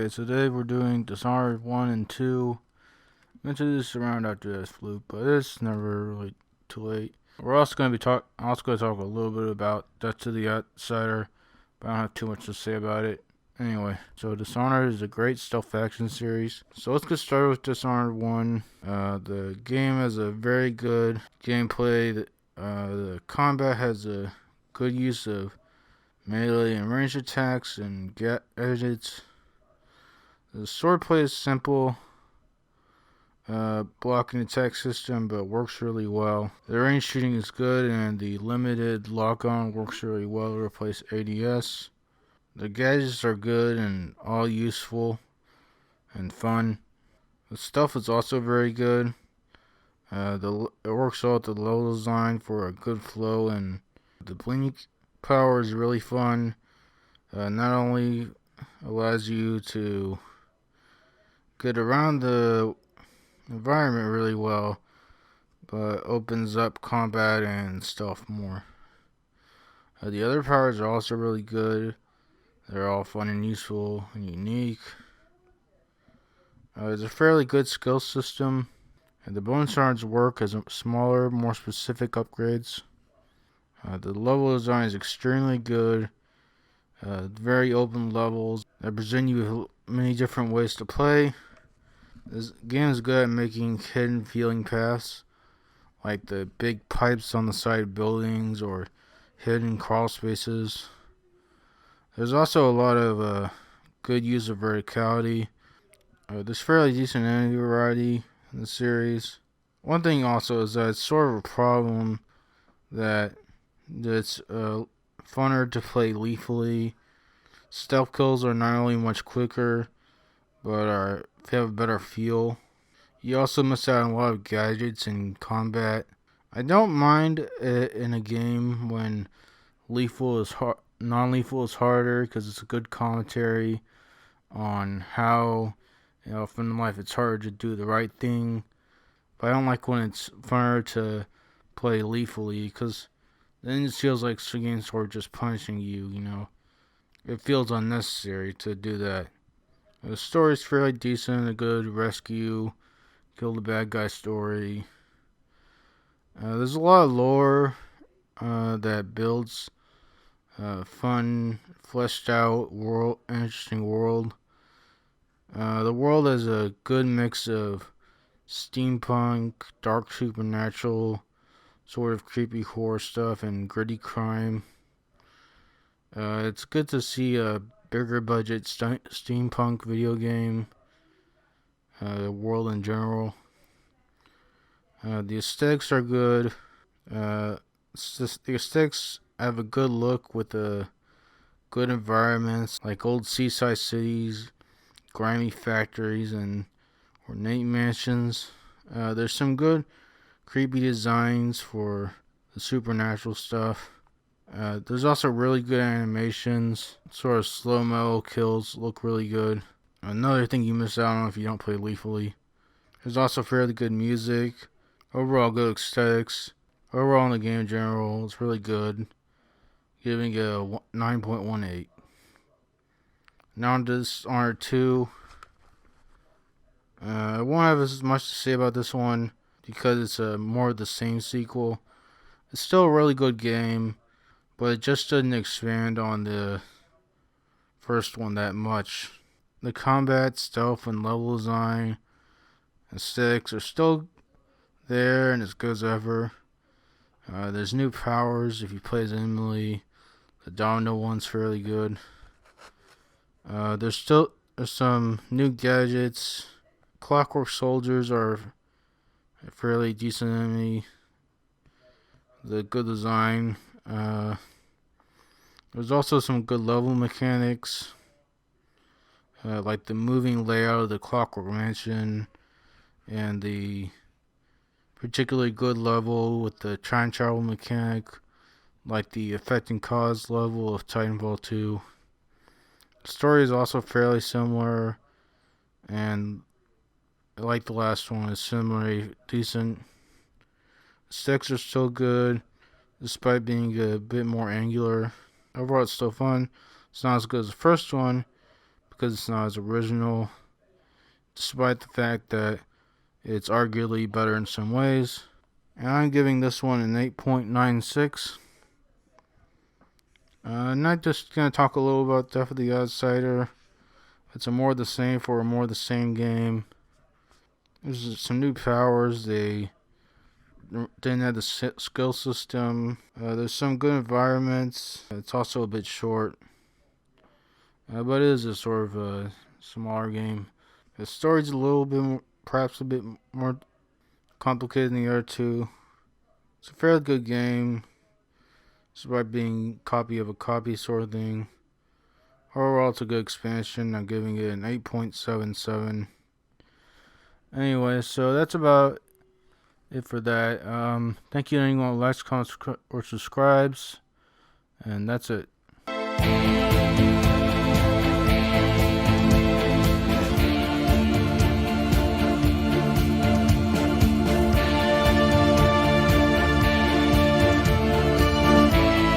Okay, today we're doing Dishonored 1 and 2. I mentioned this around after this fluke, but it's never really too late. We're also going to talk a little bit about Death to the Outsider, but I don't have too much to say about it. Anyway, so Dishonored is a great stealth action series. So let's get started with Dishonored 1. The game has a very good gameplay. The combat has a good use of melee and ranged attacks and gadgets. The swordplay is simple, blocking attack system, but works really well. The range shooting is good, and the limited lock-on works really well to replace ADS. The gadgets are good and all useful and fun. The stuff is also very good. It works well with the level design for a good flow, and the blink power is really fun. Not only allows you to get around the environment really well, but opens up combat and stealth more. The other powers are also really good. They're all fun and useful and unique. It's a fairly good skill system, and the bonus shards work as smaller, more specific upgrades. The level design is extremely good. Very open levels that present you with many different ways to play. This game is good at making hidden feeling paths, like the big pipes on the side of buildings or hidden crawl spaces. There's also a lot of good use of verticality. There's fairly decent enemy variety in the series. One thing also is that it's sort of a problem that it's funner to play lethally. Stealth kills are not only much quicker, but have a better feel. You also miss out on a lot of gadgets in combat. I don't mind it in a game when non-lethal is harder, because it's a good commentary on how, often in life it's harder to do the right thing. But I don't like when it's funner to play lethally, because then it feels like the game's sort of just punishing you. It feels unnecessary to do that. The story's fairly decent, a good rescue, kill the bad guy story. There's a lot of lore that builds fun, fleshed out world, interesting world. The world has a good mix of steampunk, dark supernatural, sort of creepy horror stuff, and gritty crime. It's good to see a bigger budget steampunk video game. The world in general. The aesthetics are good. The aesthetics have a good look with good environments like old seaside cities, grimy factories, and ornate mansions. There's some good creepy designs for the supernatural stuff. There's also really good animations. Sort of slow-mo kills look really good. Another thing you miss out on if you don't play lethally. There's also fairly good music. Overall good aesthetics. Overall in the game in general, it's really good. Giving it a 9.18. Now on to Dishonored 2. I won't have as much to say about this one because it's more of the same sequel. It's still a really good game, but it just doesn't expand on the first one that much. The combat, stealth, and level design and aesthetics are still there and as good as ever. There's new powers if you play as Emily. The domino one's fairly good. There's some new gadgets. Clockwork soldiers are a fairly decent enemy. The good design. There's also some good level mechanics, like the moving layout of the Clockwork Mansion, and the particularly good level with the time travel mechanic, like the Effect and Cause level of Titanfall 2. The story is also fairly similar, and like the last one, is similarly decent. The sticks are still good, despite being a bit more angular. Overall, it's still fun. It's not as good as the first one, because it's not as original, despite the fact that it's arguably better in some ways. And I'm giving this one an 8.96. Not just going to talk a little about Death of the Outsider. It's a more of the same for a more of the same game. There's some new powers. They didn't have the skill system. There's some good environments. It's also a bit short. But it is a sort of a smaller game. The story's a little bit more, perhaps a bit more complicated than the other two. It's a fairly good game. Despite being copy of a copy sort of thing. Overall, it's a good expansion. I'm giving it an 8.77. Anyway, so that's about it for that. Thank you to anyone who likes, comments, or subscribes. And that's it.